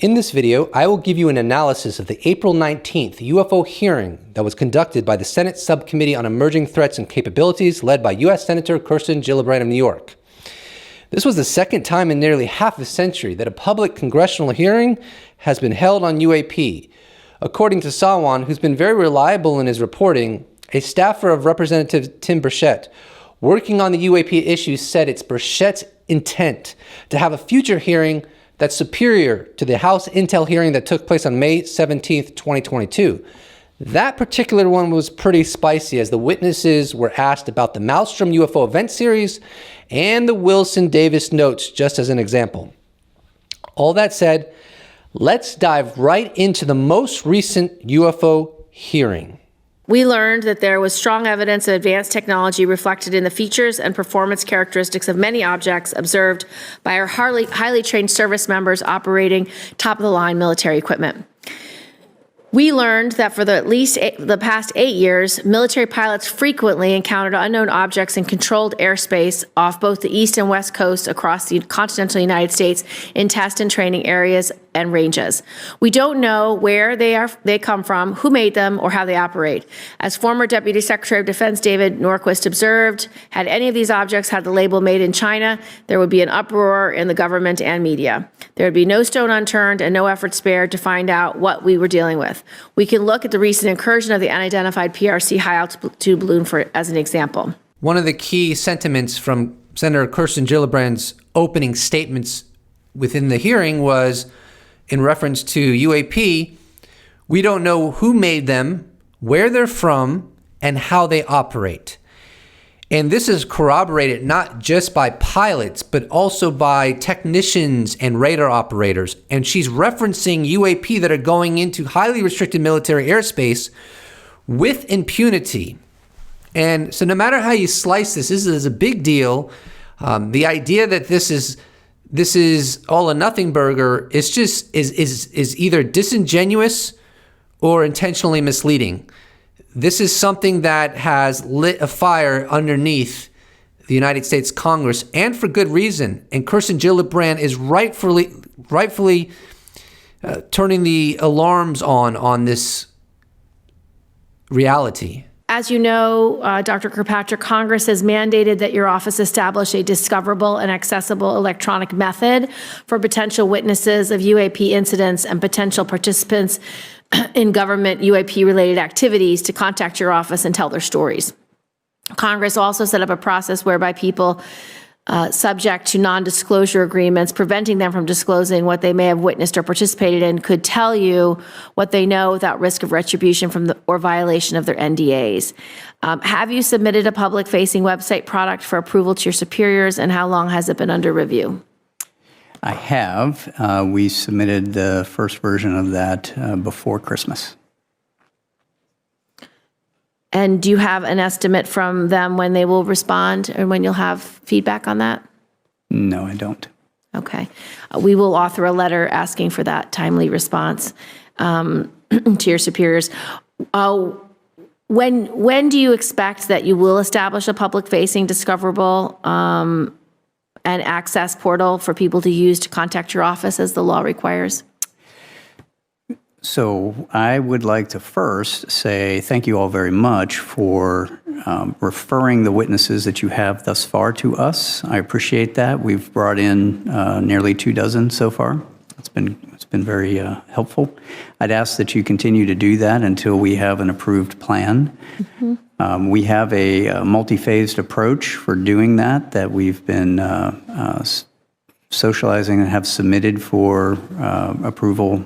In this video, I will give you an analysis of the April 19th UFO hearing that was conducted by the Senate Subcommittee on Emerging Threats and Capabilities led by U.S. Senator Kirsten Gillibrand of New York. This was the second time in nearly half a century that a public congressional hearing has been held on UAP. According to Sawan, who's been very reliable in his reporting, a staffer of Representative Tim Burchett working on the UAP issue said it's Burchett's intent to have a future hearing that's superior to the House Intel hearing that took place on May 17th, 2022. That particular one was pretty spicy as the witnesses were asked about the Maelstrom UFO event series and the Wilson Davis notes, just as an example. All that said, let's dive right into the most recent UFO hearing. We learned that there was strong evidence of advanced technology reflected in the features and performance characteristics of many objects observed by our highly trained service members operating top-of-the-line military equipment. We learned that for the past 8 years, military pilots frequently encountered unknown objects in controlled airspace off both the east and west coast across the continental United States in test and training areas and ranges. We don't know where they come from, who made them, or how they operate. As former Deputy Secretary of Defense David Norquist observed, had any of these objects had the label made in China, there would be an uproar in the government and media. There would be no stone unturned and no effort spared to find out what we were dealing with. We can look at the recent incursion of the unidentified PRC high-altitude balloon as an example. One of the key sentiments from Senator Kirsten Gillibrand's opening statements within the hearing was in reference to UAP, we don't know who made them, where they're from, and how they operate. And this is corroborated not just by pilots, but also by technicians and radar operators. And she's referencing UAP that are going into highly restricted military airspace with impunity. And so no matter how you slice this is a big deal. The idea that this is all or nothing burger is either disingenuous or intentionally misleading. This is something that has lit a fire underneath the United States Congress, and for good reason. And Kirsten Gillibrand is rightfully turning the alarms on this reality. As you know, Dr. Kirkpatrick, Congress has mandated that your office establish a discoverable and accessible electronic method for potential witnesses of UAP incidents and potential participants in government UAP-related activities to contact your office and tell their stories. Congress also set up a process whereby people subject to non-disclosure agreements, preventing them from disclosing what they may have witnessed or participated in, could tell you what they know without risk of retribution or violation of their NDAs. Have you submitted a public-facing website product for approval to your superiors, and how long has it been under review? I have. We submitted the first version of that before Christmas. And do you have an estimate from them when they will respond and when you'll have feedback on that? No, I don't. Okay. We will author a letter asking for that timely response to your superiors. When do you expect that you will establish a public-facing discoverable and access portal for people to use to contact your office as the law requires? So I would like to first say thank you all very much for referring the witnesses that you have thus far to us. I appreciate that. We've brought in nearly 24 so far. It's been very helpful. I'd ask that you continue to do that until we have an approved plan. Mm-hmm. We have a multi-phased approach for doing that we've been socializing and have submitted for approval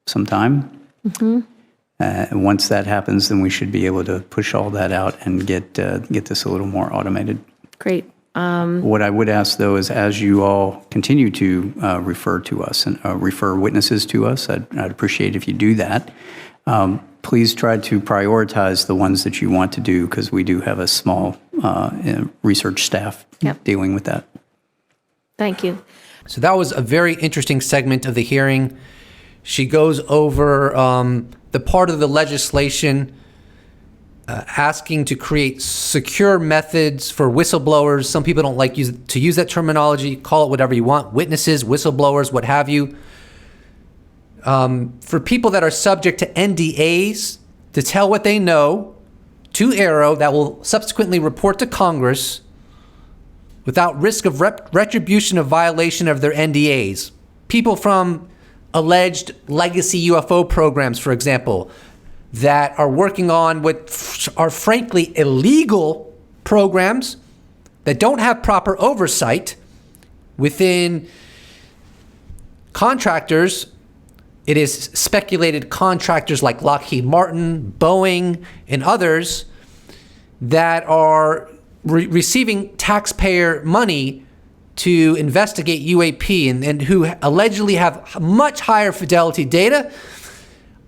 sometime. Mm-hmm. Once that happens, then we should be able to push all that out and get this a little more automated. Great. What I would ask, though, is as you all continue to refer to us and refer witnesses to us, I'd appreciate if you do that. Please try to prioritize the ones that you want to do, because we do have a small research staff dealing with that. Thank you. So that was a very interesting segment of the hearing. She goes over the part of the legislation asking to create secure methods for whistleblowers. Some people don't like to use that terminology. Call it whatever you want. Witnesses, whistleblowers, what have you. for people that are subject to NDAs to tell what they know to AARO that will subsequently report to Congress without risk of retribution of violation of their NDAs. People from alleged legacy UFO programs, for example, that are working on what are frankly illegal programs that don't have proper oversight within contractors. It is speculated contractors like Lockheed Martin, Boeing, and others that are receiving taxpayer money to investigate UAP and who allegedly have much higher fidelity data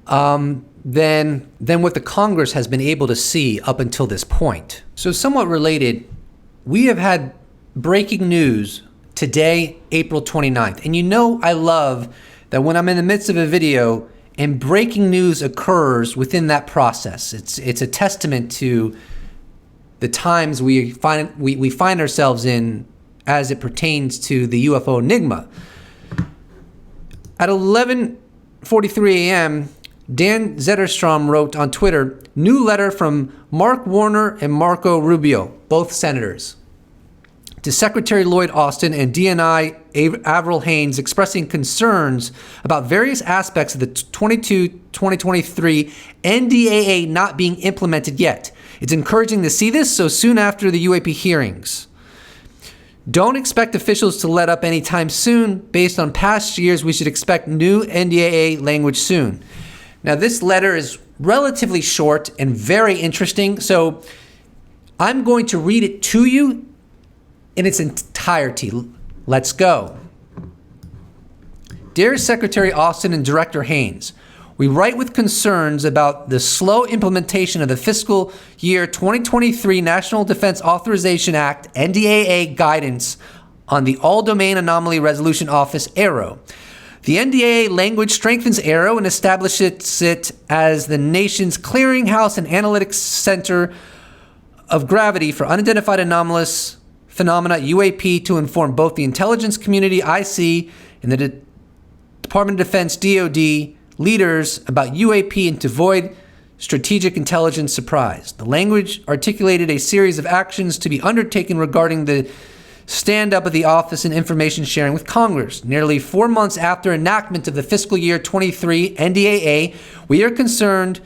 than what the Congress has been able to see up until this point. So somewhat related, we have had breaking news today, April 29th. And you know I love that when I'm in the midst of a video and breaking news occurs within that process. It's a testament to the times we find ourselves in as it pertains to the UFO enigma. At 11:43 a.m., Dan Zetterstrom wrote on Twitter, new letter from Mark Warner and Marco Rubio, both senators, to Secretary Lloyd Austin and DNI Avril Haines, expressing concerns about various aspects of the 2023 NDAA not being implemented yet. It's encouraging to see this so soon after the UAP hearings. Don't expect officials to let up anytime soon. Based on past years, we should expect new NDAA language soon. Now, this letter is relatively short and very interesting, so I'm going to read it to you in its entirety. Let's go. Dear Secretary Austin and Director Haines, we write with concerns about the slow implementation of the fiscal year 2023 National Defense Authorization Act NDAA guidance on the All-Domain Anomaly Resolution Office, AARO. The NDAA language strengthens AARO and establishes it as the nation's clearinghouse and analytics center of gravity for unidentified anomalous phenomena, UAP, to inform both the intelligence community, IC, and the Department of Defense, DoD, leaders about UAP and to avoid strategic intelligence surprise. The language articulated a series of actions to be undertaken regarding the stand-up of the office and information sharing with Congress. Nearly 4 months after enactment of the fiscal year 23 NDAA, we are concerned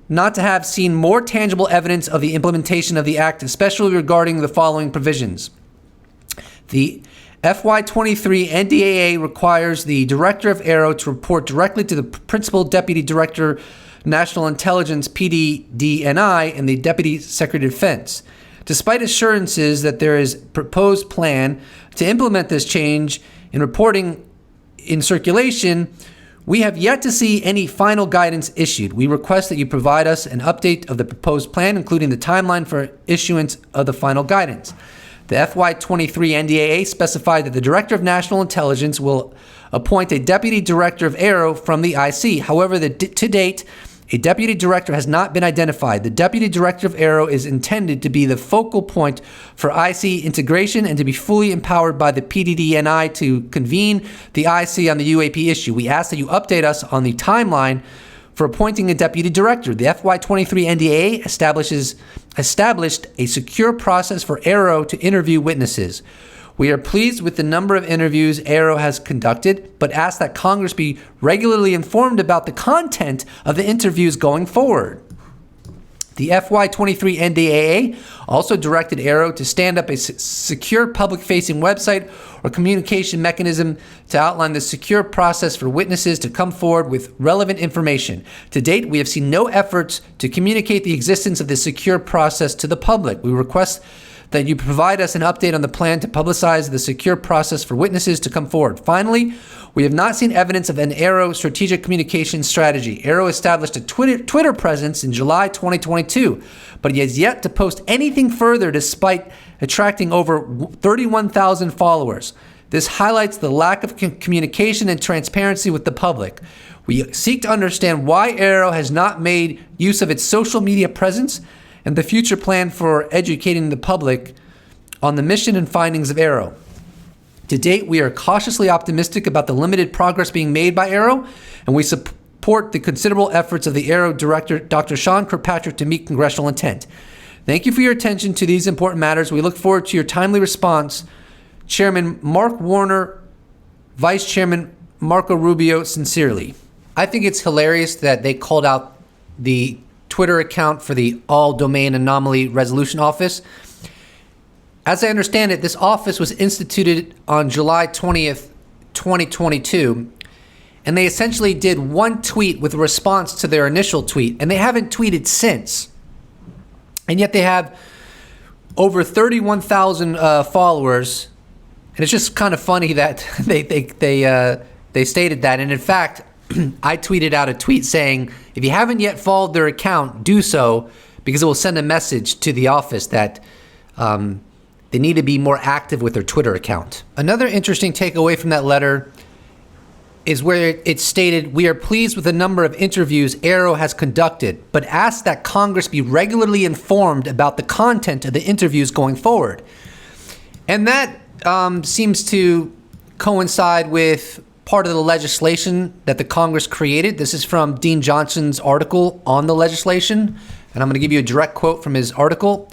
not to have seen more tangible evidence of the implementation of the Act, especially regarding the following provisions. The FY23 NDAA requires the Director of AARO to report directly to the Principal Deputy Director, National Intelligence, PDDNI, and the Deputy Secretary of Defense. Despite assurances that there is a proposed plan to implement this change in reporting in circulation, we have yet to see any final guidance issued. We request that you provide us an update of the proposed plan, including the timeline for issuance of the final guidance. The FY23 NDAA specified that the Director of National Intelligence will appoint a Deputy Director of AARO from the IC. However, to date, a Deputy Director has not been identified. The Deputy Director of AARO is intended to be the focal point for IC integration and to be fully empowered by the PDDNI to convene the IC on the UAP issue. We ask that you update us on the timeline for appointing a Deputy Director. The FY23 NDAA established a secure process for AARO to interview witnesses. We are pleased with the number of interviews AARO has conducted, but ask that Congress be regularly informed about the content of the interviews going forward. The FY23 NDAA also directed AARO to stand up a secure public-facing website or communication mechanism to outline the secure process for witnesses to come forward with relevant information. To date, we have seen no efforts to communicate the existence of this secure process to the public. We request that you provide us an update on the plan to publicize the secure process for witnesses to come forward. Finally, we have not seen evidence of an AARO strategic communication strategy. AARO established a Twitter presence in July 2022, but he has yet to post anything further despite attracting over 31,000 followers. This highlights the lack of communication and transparency with the public. We seek to understand why AARO has not made use of its social media presence and the future plan for educating the public on the mission and findings of AARO. To date, we are cautiously optimistic about the limited progress being made by AARO, and we support the considerable efforts of the AARO Director, Dr. Sean Kirkpatrick, to meet congressional intent. Thank you for your attention to these important matters. We look forward to your timely response. Chairman Mark Warner, Vice Chairman Marco Rubio, sincerely. I think it's hilarious that they called out the Twitter account for the All Domain Anomaly Resolution Office. As I understand it, this office was instituted on July 20th, 2022, and they essentially did one tweet with a response to their initial tweet, and they haven't tweeted since. And yet they have over 31,000 followers, and it's just kind of funny that they stated that. And in fact, I tweeted out a tweet saying, if you haven't yet followed their account, do so, because it will send a message to the office that they need to be more active with their Twitter account. Another interesting takeaway from that letter is where it stated, we are pleased with the number of interviews AARO has conducted, but ask that Congress be regularly informed about the content of the interviews going forward. And that seems to coincide with part of the legislation that the Congress created. This is from Dean Johnson's article on the legislation, and I'm going to give you a direct quote from his article.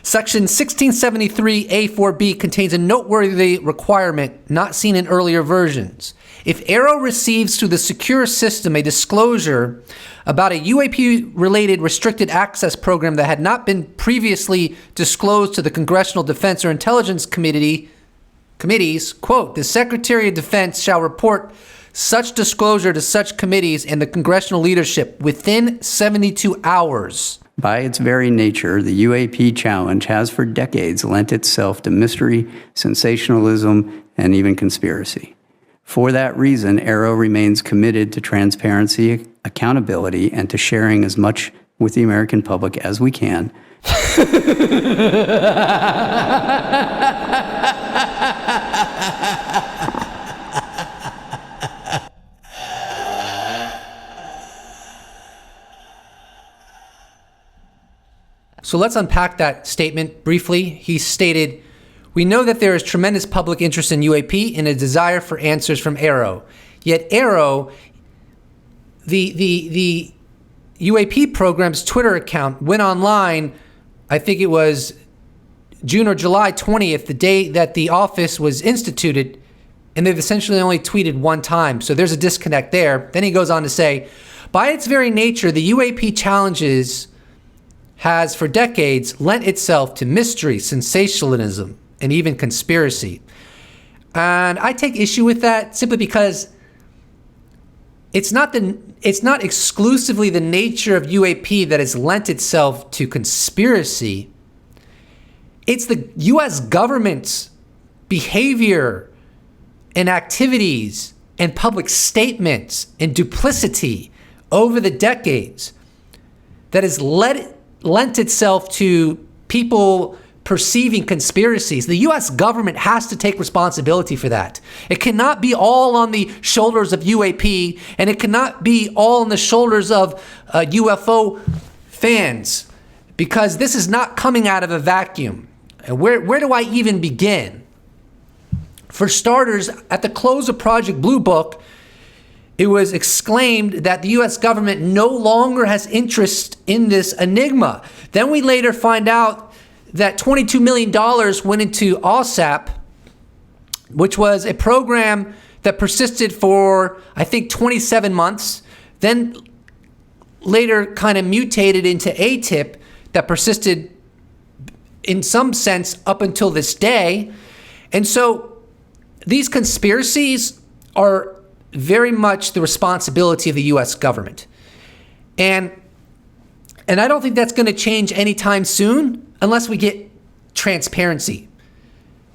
Section 1673A4B contains a noteworthy requirement not seen in earlier versions. If AARO receives through the secure system a disclosure about a UAP-related restricted access program that had not been previously disclosed to the Congressional Defense or Intelligence Committees, quote, the Secretary of Defense shall report such disclosure to such committees and the congressional leadership within 72 hours. By its very nature, the UAP challenge has for decades lent itself to mystery, sensationalism, and even conspiracy. For that reason, AARO remains committed to transparency, accountability, and to sharing as much with the American public as we can. So let's unpack that statement briefly. He stated, we know that there is tremendous public interest in UAP and a desire for answers from AARO. Yet AARO, the UAP program's Twitter account went online, I think it was June or July 20th, the day that the office was instituted, and they've essentially only tweeted one time. So there's a disconnect there. Then he goes on to say, by its very nature, the UAP challenges has for decades lent itself to mystery, sensationalism, and even conspiracy. And I take issue with that simply because it's not exclusively the nature of UAP that has lent itself to conspiracy. It's the U.S. government's behavior and activities and public statements and duplicity over the decades that has lent itself to people perceiving conspiracies. The U.S. government has to take responsibility for that. It cannot be all on the shoulders of UAP, and it cannot be all on the shoulders of UFO fans, because this is not coming out of a vacuum. And where do I even begin? For starters, at the close of Project Blue Book, it was exclaimed that the U.S. government no longer has interest in this enigma. Then we later find out that $22 million went into OSAP, which was a program that persisted for, I think, 27 months, then later kind of mutated into ATIP that persisted in some sense up until this day. And so these conspiracies are very much the responsibility of the U.S. government. And I don't think that's going to change anytime soon unless we get transparency.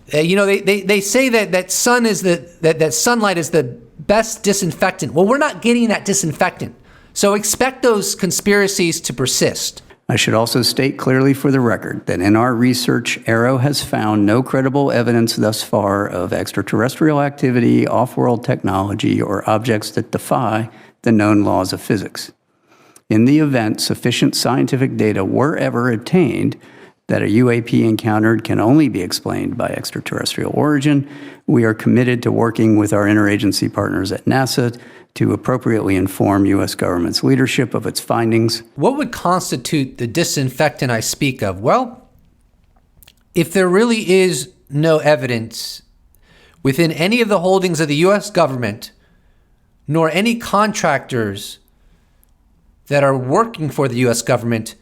They say that sunlight is the best disinfectant. Well, we're not getting that disinfectant. So expect those conspiracies to persist. I should also state clearly for the record that in our research, AARO has found no credible evidence thus far of extraterrestrial activity, off-world technology, or objects that defy the known laws of physics. In the event sufficient scientific data were ever obtained, that a UAP encountered can only be explained by extraterrestrial origin. We are committed to working with our interagency partners at NASA to appropriately inform U.S. government's leadership of its findings. What would constitute the disinfectant I speak of? Well, if there really is no evidence within any of the holdings of the U.S. government, nor any contractors that are working for the U.S. government,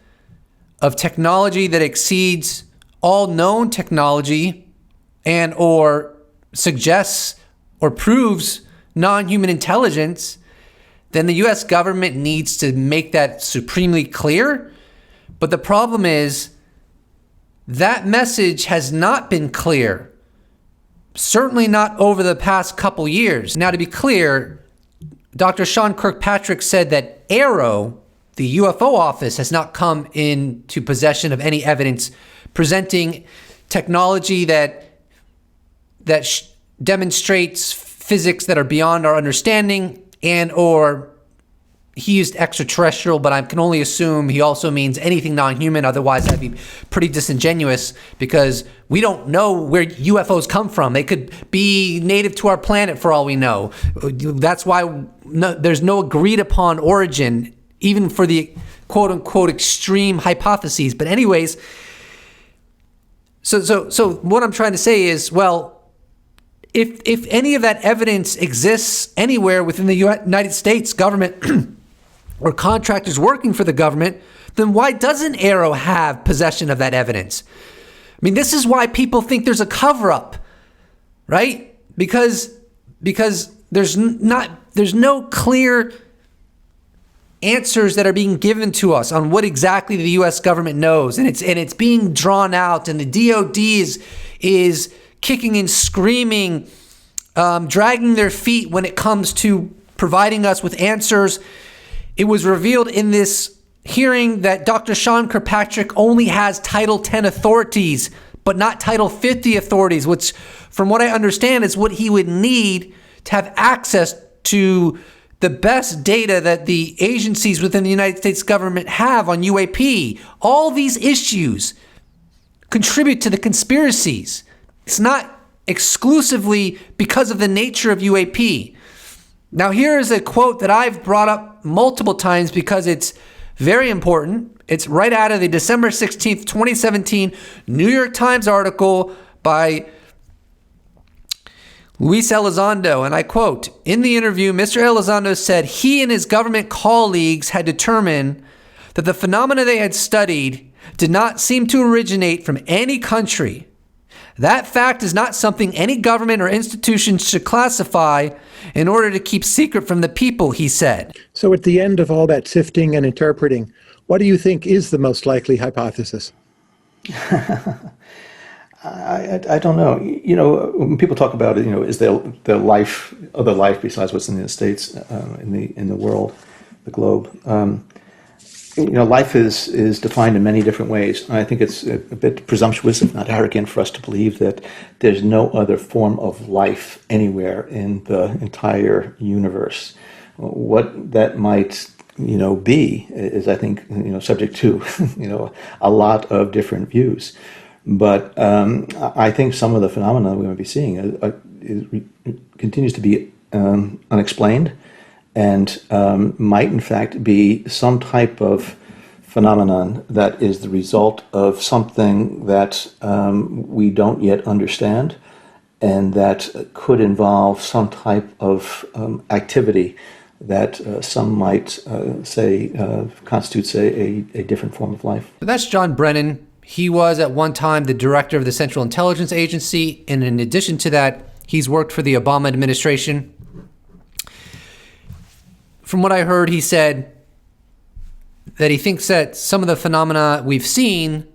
of technology that exceeds all known technology and or suggests or proves non-human intelligence, then the U.S. government needs to make that supremely clear. But the problem is that message has not been clear, certainly not over the past couple years. Now, to be clear, Dr. Sean Kirkpatrick said that AARO, the UFO office, has not come into possession of any evidence presenting technology that demonstrates physics that are beyond our understanding, and or he used extraterrestrial, but I can only assume he also means anything non-human. Otherwise, that'd be pretty disingenuous, because we don't know where UFOs come from. They could be native to our planet for all we know. That's why there's no agreed upon origin, even for the quote-unquote extreme hypotheses. But anyways, so what I'm trying to say is, well, if any of that evidence exists anywhere within the United States government or contractors working for the government, then why doesn't AARO have possession of that evidence? I mean, this is why people think there's a cover-up, right? Because there's no clear answers that are being given to us on what exactly the U.S. government knows, and it's being drawn out, and the DoD is kicking and screaming, dragging their feet when it comes to providing us with answers. It was revealed in this hearing that Dr. Sean Kirkpatrick only has Title 10 authorities, but not Title 50 authorities, which, from what I understand, is what he would need to have access to the best data that the agencies within the United States government have on UAP. All these issues contribute to the conspiracies. It's not exclusively because of the nature of UAP. Now, here is a quote that I've brought up multiple times because it's very important. It's right out of the December 16th, 2017 New York Times article by Luis Elizondo, and I quote, "In the interview, Mr. Elizondo said he and his government colleagues had determined that the phenomena they had studied did not seem to originate from any country. That fact is not something any government or institution should classify in order to keep secret from the people," he said. So at the end of all that sifting and interpreting, what do you think is the most likely hypothesis? I don't know. You know, when people talk about it, you know, is there life, other life besides what's in the States, in the world, the globe? You know, life is defined in many different ways. I think it's a bit presumptuous, if not arrogant, for us to believe that there's no other form of life anywhere in the entire universe. What that might, you know, be is, I think, you know, subject to, you know, a lot of different views. But I think some of the phenomena we might be seeing continues to be unexplained, and might in fact be some type of phenomenon that is the result of something that we don't yet understand, and that could involve some type of activity that some might say constitutes a different form of life. So that's John Brennan. He was at one time the director of the Central Intelligence Agency, and in addition to that, he's worked for the Obama administration. From what I heard, he said that he thinks that some of the phenomena we've seen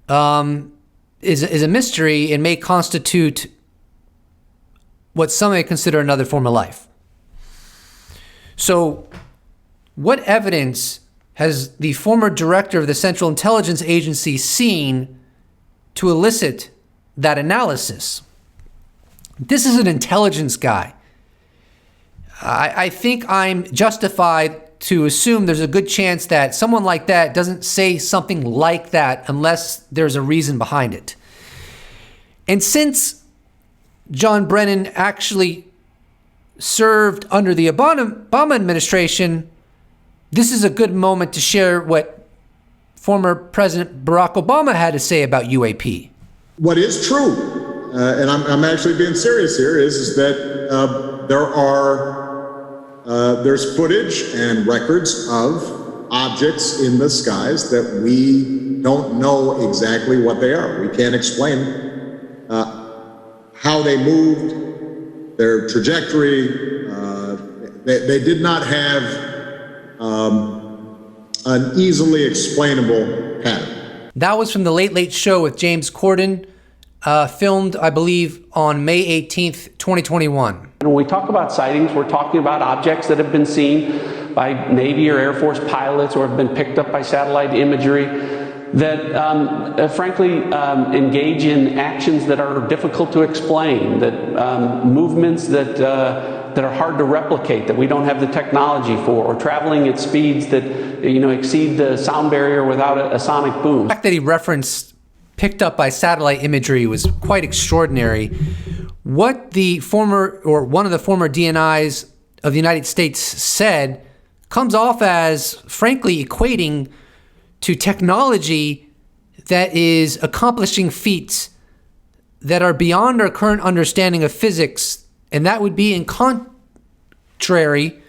is a mystery and may constitute what some may consider another form of life. So, what evidence has the former director of the Central Intelligence Agency seen to elicit that analysis? This is an intelligence guy. I think I'm justified to assume there's a good chance that someone like that doesn't say something like that unless there's a reason behind it. And since John Brennan actually served under the Obama administration, this is a good moment to share what former President Barack Obama had to say about UAP. What is true, and I'm actually being serious here, is that there's footage and records of objects in the skies that we don't know exactly what they are. We can't explain how they moved, their trajectory. They did not have an easily explainable pattern. That was from The Late Late Show with James Corden, filmed, I believe, on May 18th, 2021. When we talk about sightings, we're talking about objects that have been seen by Navy or Air Force pilots or have been picked up by satellite imagery that, frankly, engage in actions that are difficult to explain, that movements that are hard to replicate, that we don't have the technology for, or traveling at speeds that exceed the sound barrier without a sonic boom. The fact that he referenced picked up by satellite imagery was quite extraordinary. What the former, or one of the former DNIs of the United States said comes off as, frankly, equating to technology that is accomplishing feats that are beyond our current understanding of physics, and that would be in contrary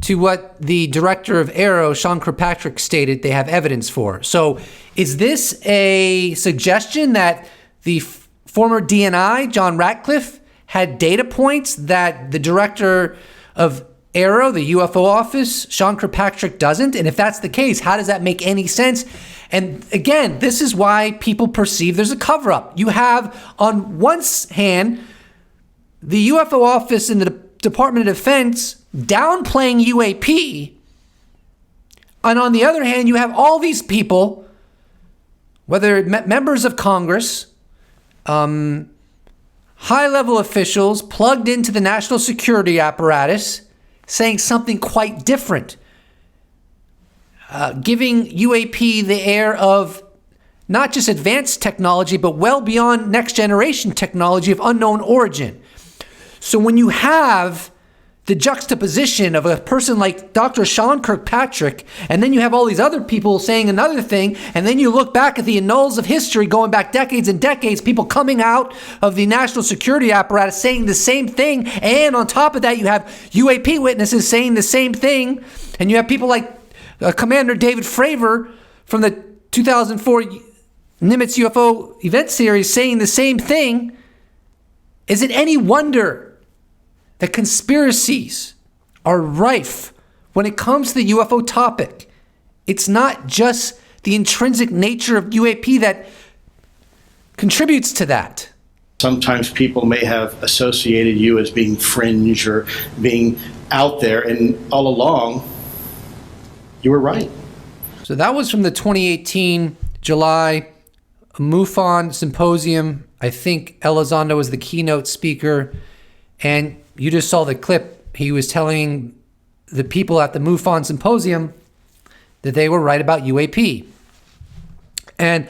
to what the director of Aero, Sean Kirkpatrick, stated they have evidence for. So is this a suggestion that the former DNI, John Ratcliffe, had data points that the director of Aero, the UFO office, Sean Kirkpatrick, doesn't? And if that's the case, how does that make any sense? And again, this is why people perceive there's a cover-up. You have, on one hand, the UFO office and the Department of Defense downplaying UAP, and on the other hand, you have all these people, whether members of Congress, high-level officials plugged into the national security apparatus, saying something quite different, giving UAP the air of not just advanced technology, but well beyond next-generation technology of unknown origin. So when you have the juxtaposition of a person like Dr. Sean Kirkpatrick, and then you have all these other people saying another thing, and then you look back at the annals of history going back decades and decades, people coming out of the national security apparatus saying the same thing, and on top of that you have UAP witnesses saying the same thing, and you have people like Commander David Fravor from the 2004 Nimitz UFO event series saying the same thing. Is it any wonder that conspiracies are rife when it comes to the UFO topic? It's not just the intrinsic nature of UAP that contributes to that. Sometimes people may have associated you as being fringe or being out there, and all along, you were right. So that was from the 2018 July MUFON Symposium. I think Elizondo was the keynote speaker, and you just saw the clip. He was telling the people at the MUFON Symposium that they were right about UAP. And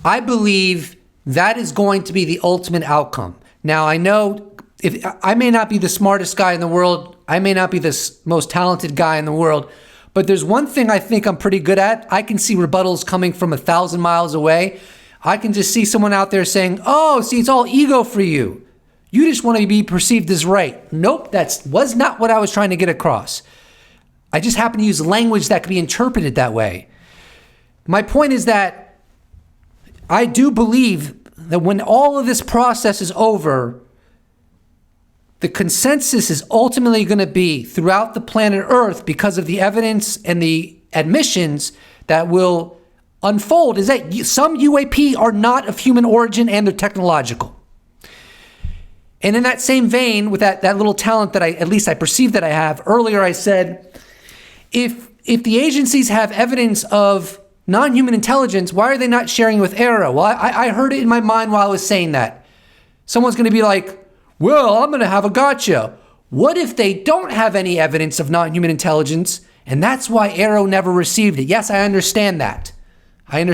I believe that is going to be the ultimate outcome. Now, I know if I may not be the smartest guy in the world, I may not be the most talented guy in the world, but there's one thing I think I'm pretty good at. I can see rebuttals coming from 1,000 miles away. I can just see someone out there saying, oh, see, it's all ego for you. You just want to be perceived as right. Nope, that was not what I was trying to get across. I just happen to use language that could be interpreted that way. My point is that I do believe that when all of this process is over, the consensus is ultimately going to be throughout the planet Earth, because of the evidence and the admissions that will unfold, is that some UAP are not of human origin and they're technological. And in that same vein, with that little talent that at least I perceive that I have, earlier I said, if the agencies have evidence of non-human intelligence, why are they not sharing it with Aero? Well, I heard it in my mind while I was saying that. Someone's going to be like, well, I'm going to have a gotcha. What if they don't have any evidence of non-human intelligence And that's why Arrow never received it. Yes, I understand that. I'm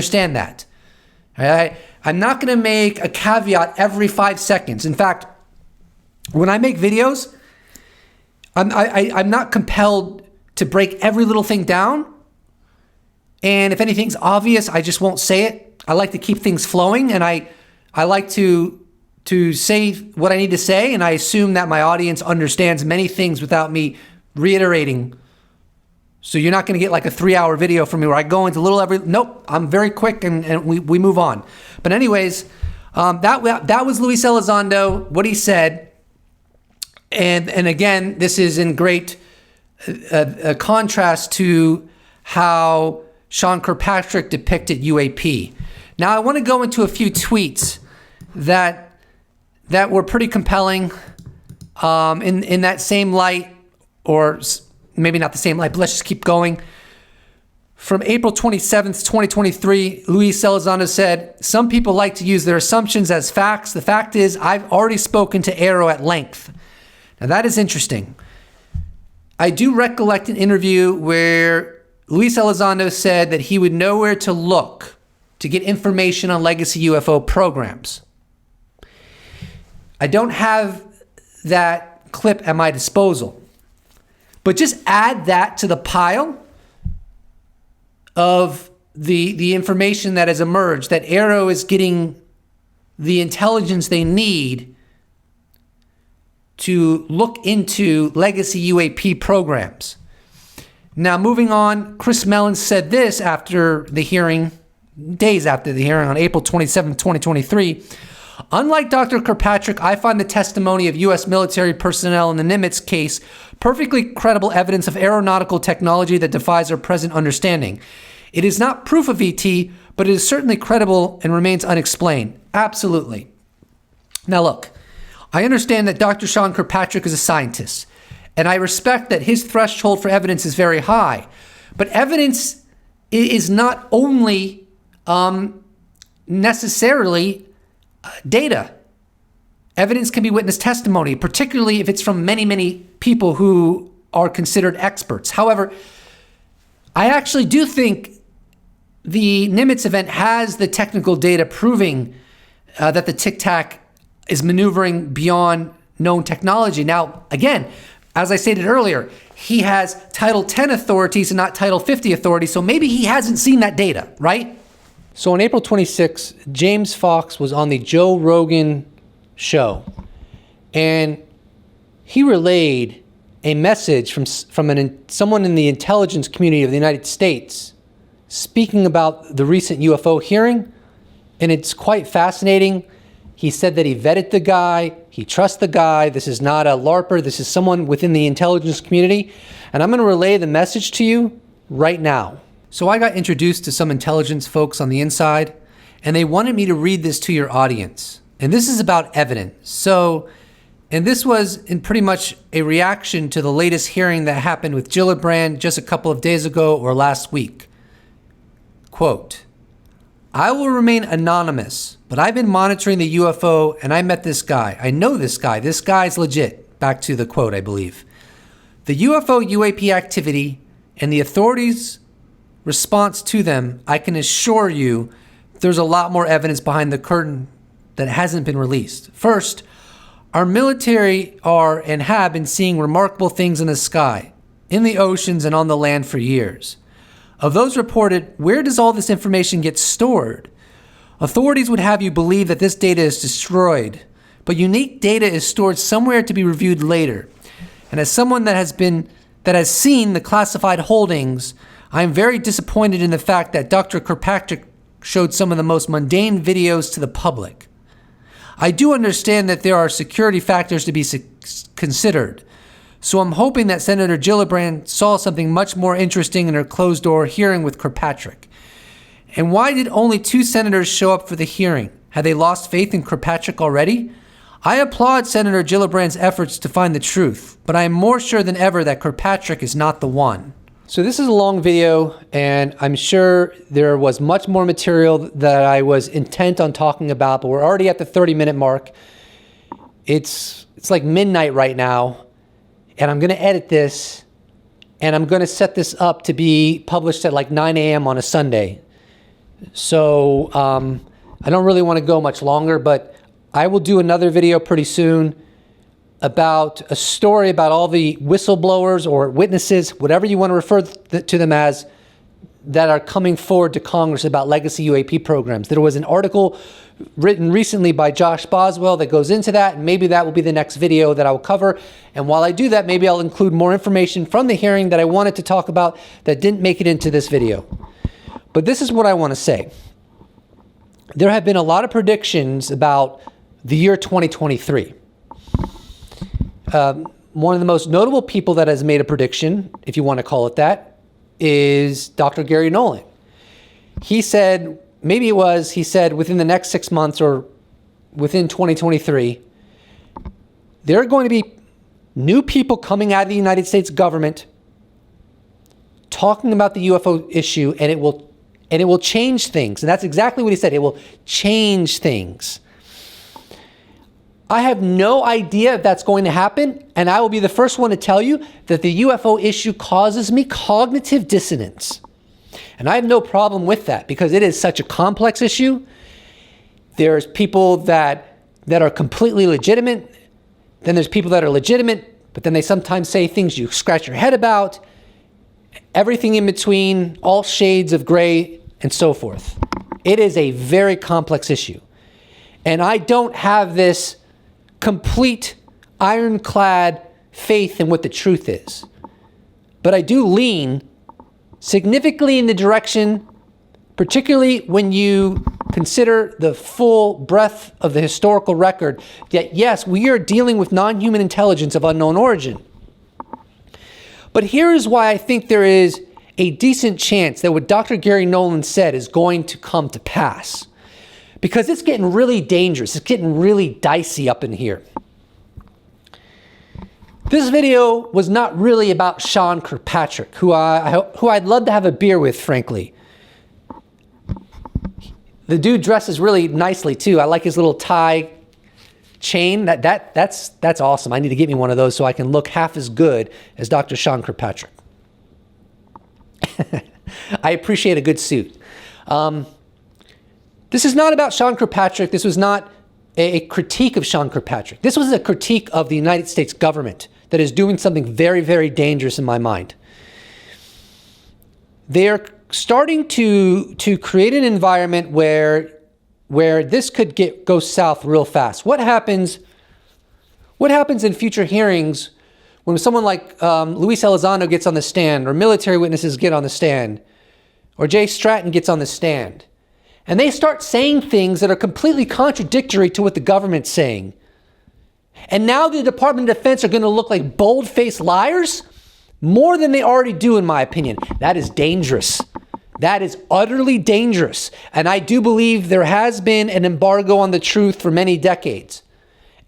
not going to make a caveat every 5 seconds. In fact, when I make videos, I'm not compelled to break every little thing down. And if anything's obvious, I just won't say it. I like to keep things flowing, and I like to say what I need to say, and I assume that my audience understands many things without me reiterating. So you're not going to get like a 3-hour video from me where I go into nope, I'm very quick and we move on. But anyways, that was Luis Elizondo, what he said. And again, this is in great contrast to how Sean Kirkpatrick depicted UAP. Now I want to go into a few tweets that were pretty compelling in that same light, or maybe not the same light, but let's just keep going. From April 27th, 2023, Luis Elizondo said, "Some people like to use their assumptions as facts. The fact is, I've already spoken to Arrow at length." Now that is interesting. I do recollect an interview where Luis Elizondo said that he would know where to look to get information on legacy UFO programs. I don't have that clip at my disposal. But just add that to the pile of the information that has emerged, that Arrow is getting the intelligence they need to look into legacy UAP programs. Now, moving on, Chris Mellon said this after the hearing, days after the hearing on April 27, 2023. "Unlike Dr. Kirkpatrick, I find the testimony of U.S. military personnel in the Nimitz case perfectly credible evidence of aeronautical technology that defies our present understanding. It is not proof of ET, but it is certainly credible and remains unexplained." Absolutely. Now look, I understand that Dr. Sean Kirkpatrick is a scientist, and I respect that his threshold for evidence is very high. But evidence is not only necessarily data. Evidence can be witness testimony, particularly if it's from many, many people who are considered experts. However, I actually do think the Nimitz event has the technical data proving that the Tic Tac is maneuvering beyond known technology. Now, again, as I stated earlier, he has Title 10 authorities and not Title 50 authorities, so maybe he hasn't seen that data, right? So on April 26, James Fox was on the Joe Rogan show, and he relayed a message from someone in the intelligence community of the United States speaking about the recent UFO hearing, and it's quite fascinating. He said that he vetted the guy, he trusts the guy, this is not a LARPer, this is someone within the intelligence community, and I'm going to relay the message to you right now. So I got introduced to some intelligence folks on the inside, and they wanted me to read this to your audience. And this is about evidence. And this was in pretty much a reaction to the latest hearing that happened with Gillibrand just a couple of days ago or last week. Quote, "I will remain anonymous, but I've been monitoring the UFO and I met this guy. I know this guy. This guy's legit." Back to the quote, I believe. "The UFO UAP activity and the authorities' response to them, I can assure you there's a lot more evidence behind the curtain that hasn't been released. First, our military are and have been seeing remarkable things in the sky, in the oceans, and on the land for years. Of those reported, where does all this information get stored? Authorities would have you believe that this data is destroyed, but unique data is stored somewhere to be reviewed later. And as someone that has seen the classified holdings, I am very disappointed in the fact that Dr. Kirkpatrick showed some of the most mundane videos to the public. I do understand that there are security factors to be considered, so I'm hoping that Senator Gillibrand saw something much more interesting in her closed-door hearing with Kirkpatrick. And why did only 2 senators show up for the hearing? Had they lost faith in Kirkpatrick already? I applaud Senator Gillibrand's efforts to find the truth, but I am more sure than ever that Kirkpatrick is not the one." So this is a long video, and I'm sure there was much more material that I was intent on talking about, but we're already at the 30-minute mark. It's like midnight right now, and I'm going to edit this, and I'm going to set this up to be published at like 9 a.m. on a Sunday. So I don't really want to go much longer, but I will do another video pretty soon about a story about all the whistleblowers or witnesses, whatever you want to refer to them as, that are coming forward to Congress about legacy UAP programs. There was an article written recently by Josh Boswell that goes into that, and maybe that will be the next video that I will cover. And while I do that, maybe I'll include more information from the hearing that I wanted to talk about that didn't make it into this video. But this is what I want to say. There have been a lot of predictions about the year 2023. One of the most notable people that has made a prediction, if you want to call it that, is Dr. Gary Nolan. He said, he said within the next 6 months or within 2023, there are going to be new people coming out of the United States government talking about the UFO issue, and it will change things. And that's exactly what he said. It will change things. I have no idea if that's going to happen, and I will be the first one to tell you that the UFO issue causes me cognitive dissonance. And I have no problem with that because it is such a complex issue. There's people that are completely legitimate. Then there's people that are legitimate, but then they sometimes say things you scratch your head about. Everything in between, all shades of gray, and so forth. It is a very complex issue. And I don't have this complete ironclad faith in what the truth is. But I do lean significantly in the direction, particularly when you consider the full breadth of the historical record, that yes, we are dealing with non-human intelligence of unknown origin. But here is why I think there is a decent chance that what Dr. Gary Nolan said is going to come to pass. Because it's getting really dangerous. It's getting really dicey up in here. This video was not really about Sean Kirkpatrick, who I'd love to have a beer with, frankly. The dude dresses really nicely too. I like his little tie chain. That's awesome. I need to get me one of those so I can look half as good as Dr. Sean Kirkpatrick. I appreciate a good suit. This is not about Sean Kirkpatrick. This was not a critique of Sean Kirkpatrick. This was a critique of the United States government that is doing something very, very dangerous in my mind. They're starting to create an environment where this could go south real fast. What happens in future hearings when someone like Luis Elizondo gets on the stand, or military witnesses get on the stand, or Jay Stratton gets on the stand? And they start saying things that are completely contradictory to what the government's saying. And now the Department of Defense are going to look like bold-faced liars more than they already do, in my opinion. That is dangerous. That is utterly dangerous. And I do believe there has been an embargo on the truth for many decades.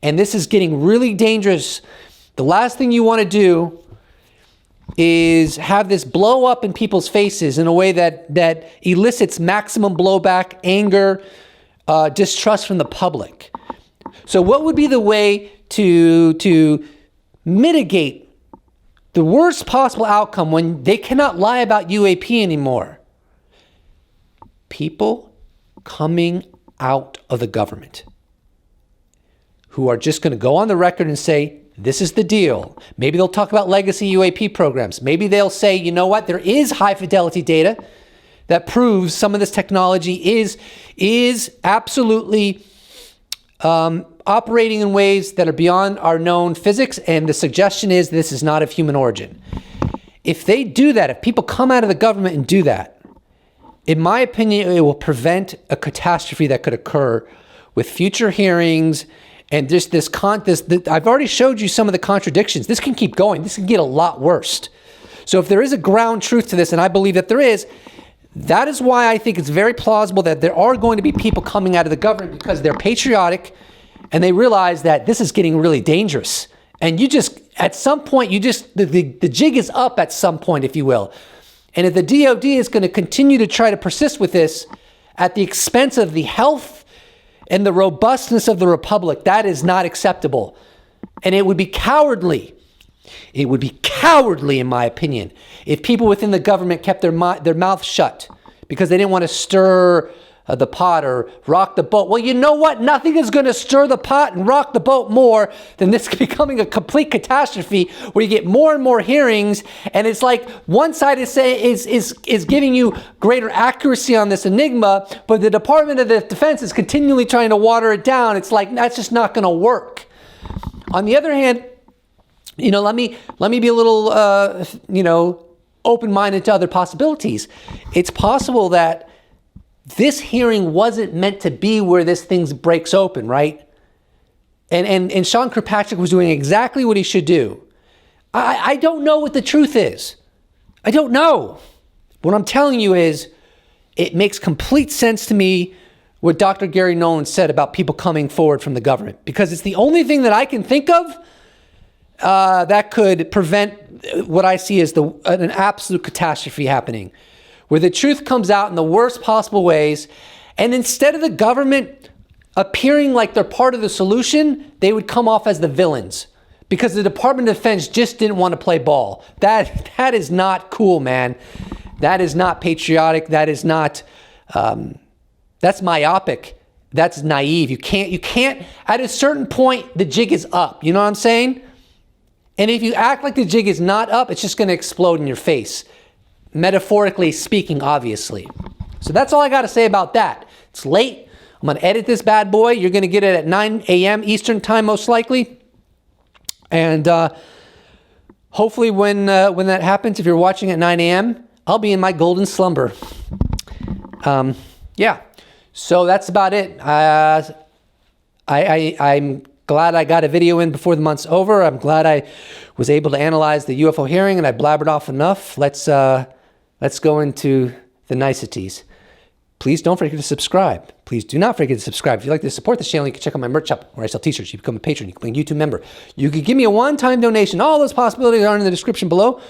And this is getting really dangerous. The last thing you want to do is have this blow up in people's faces in a way that elicits maximum blowback, anger, distrust from the public. So what would be the way to mitigate the worst possible outcome when they cannot lie about UAP anymore? People coming out of the government who are just going to go on the record and say, this is the deal. Maybe they'll talk about legacy UAP programs. Maybe they'll say, you know what, there is high fidelity data that proves some of this technology is absolutely operating in ways that are beyond our known physics, and the suggestion is this is not of human origin. If they do that, if people come out of the government and do that, in my opinion, it will prevent a catastrophe that could occur with future hearings. And just I've already showed you some of the contradictions. This can keep going. This can get a lot worse. So if there is a ground truth to this, and I believe that there is, that is why I think it's very plausible that there are going to be people coming out of the government because they're patriotic and they realize that this is getting really dangerous. And at some point, the jig is up at some point, if you will. And if the DOD is going to continue to try to persist with this at the expense of the health and the robustness of the republic, that is not acceptable. And it would be cowardly It would be cowardly, in my opinion, if people within the government kept their mouth shut because they didn't want to stir the pot or rock the boat. Well, you know what? Nothing is going to stir the pot and rock the boat more than this becoming a complete catastrophe where you get more and more hearings, and it's like one side is giving you greater accuracy on this enigma, but the Department of Defense is continually trying to water it down. It's like that's just not going to work. On the other hand, let me be a little open-minded to other possibilities. It's possible that this hearing wasn't meant to be where this thing breaks open, right? And Sean Kirkpatrick was doing exactly what he should do. I don't know what the truth is. I don't know. What I'm telling you is it makes complete sense to me what Dr. Gary Nolan said about people coming forward from the government, because it's the only thing that I can think of that could prevent what I see as an absolute catastrophe happening, where the truth comes out in the worst possible ways, and instead of the government appearing like they're part of the solution, they would come off as the villains because the Department of Defense just didn't want to play ball. That is not cool, man. That is not patriotic. That is not, that's myopic. That's naive. You can't, at a certain point, the jig is up. You know what I'm saying? And if you act like the jig is not up, it's just going to explode in your face. Metaphorically speaking, obviously. So that's all I got to say about that. It's late. I'm going to edit this bad boy. You're going to get it at 9 a.m. Eastern time, most likely. And hopefully when that happens, if you're watching at 9 a.m., I'll be in my golden slumber. Yeah. So that's about it. I'm glad I got a video in before the month's over. I'm glad I was able to analyze the UFO hearing, and I blabbered off enough. Let's go into the niceties. Please don't forget to subscribe. Please do not forget to subscribe. If you'd like to support this channel, you can check out my merch shop where I sell t-shirts. You become a patron. You can become a YouTube member. You can give me a one-time donation. All those possibilities are in the description below.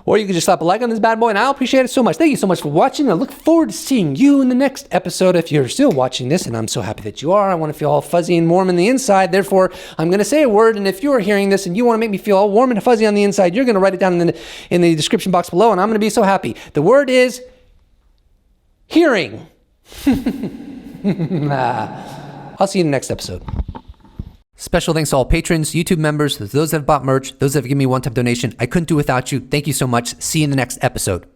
Or you can just slap a like on this bad boy, and I'll appreciate it so much. Thank you so much for watching. I look forward to seeing you in the next episode. If you're still watching this, and I'm so happy that you are, I want to feel all fuzzy and warm on the inside. Therefore, I'm going to say a word, and if you're hearing this and you want to make me feel all warm and fuzzy on the inside, you're going to write it down in the description box below, and I'm going to be so happy. The word is hearing. I'll see you in the next episode. Special thanks to all patrons, YouTube members, those that have bought merch, those that have given me a one-time donation. I couldn't do without you. Thank you so much. See you in the next episode.